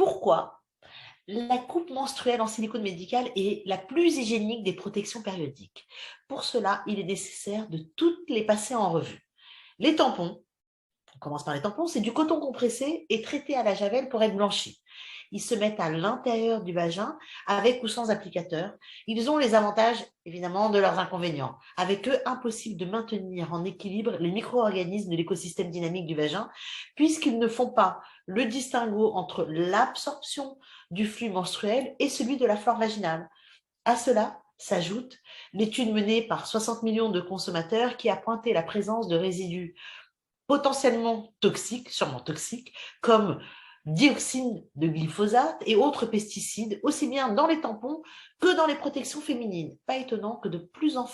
Pourquoi la coupe menstruelle en silicone médical est la plus hygiénique des protections périodiques? Pour cela, il est nécessaire de toutes les passer en revue. Les tampons, on commence par les tampons, c'est du coton compressé et traité à la javel pour être blanchi. Ils se mettent à l'intérieur du vagin avec ou sans applicateur. Ils ont les avantages, évidemment, de leurs inconvénients. Avec eux, impossible de maintenir en équilibre les micro-organismes de l'écosystème dynamique du vagin, puisqu'ils ne font pas le distinguo entre l'absorption du flux menstruel et celui de la flore vaginale. À cela s'ajoute l'étude menée par 60 millions de consommateurs qui a pointé la présence de résidus potentiellement toxiques, sûrement toxiques, comme dioxine de glyphosate et autres pesticides, aussi bien dans les tampons que dans les protections féminines. Pas étonnant que de plus en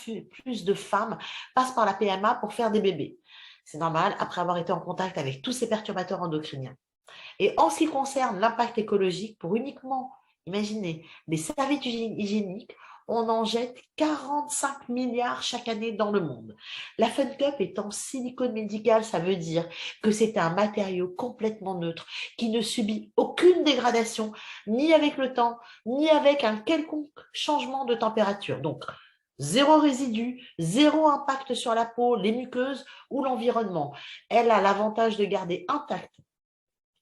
plus de femmes passent par la PMA pour faire des bébés. C'est normal après avoir été en contact avec tous ces perturbateurs endocriniens. Et en ce qui concerne l'impact écologique, pour uniquement, imaginez, les serviettes hygiéniques, on en jette 45 milliards chaque année dans le monde. La Fun Cup est en silicone médical, ça veut dire que c'est un matériau complètement neutre qui ne subit aucune dégradation, ni avec le temps, ni avec un quelconque changement de température. Donc, zéro résidu, zéro impact sur la peau, les muqueuses ou l'environnement. Elle a l'avantage de garder intact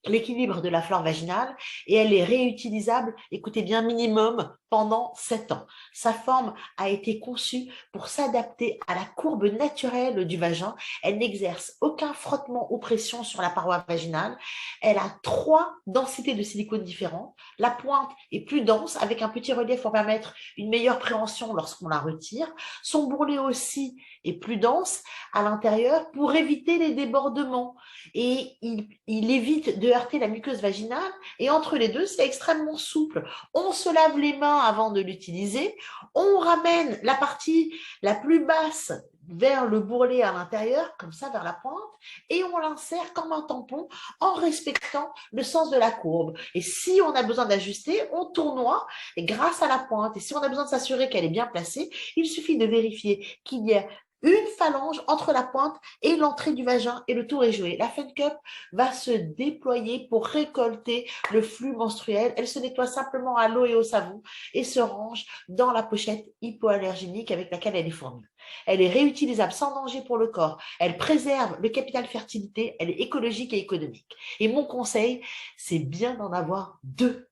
l'équilibre de la flore vaginale et elle est réutilisable, écoutez bien, minimum pendant 7 ans. Sa forme a été conçue pour s'adapter à la courbe naturelle du vagin. Elle n'exerce aucun frottement ou pression sur la paroi vaginale. Elle a 3 densités de silicone différentes. La pointe est plus dense avec un petit relief pour permettre une meilleure préhension lorsqu'on la retire. Son bourrelet aussi est plus dense à l'intérieur pour éviter les débordements et il évite de heurter la muqueuse vaginale et entre les deux, c'est extrêmement souple. On se lave les mains avant de l'utiliser, on ramène la partie la plus basse vers le bourrelet à l'intérieur, comme ça vers la pointe, et on l'insère comme un tampon en respectant le sens de la courbe. Et si on a besoin d'ajuster, on tournoie grâce à la pointe. Et si on a besoin de s'assurer qu'elle est bien placée, il suffit de vérifier qu'il y a une phalange entre la pointe et l'entrée du vagin et le tour est joué. La Fun Cup va se déployer pour récolter le flux menstruel. Elle se nettoie simplement à l'eau et au savon et se range dans la pochette hypoallergénique avec laquelle elle est fournie. Elle est réutilisable sans danger pour le corps. Elle préserve le capital fertilité. Elle est écologique et économique. Et mon conseil, c'est bien d'en avoir 2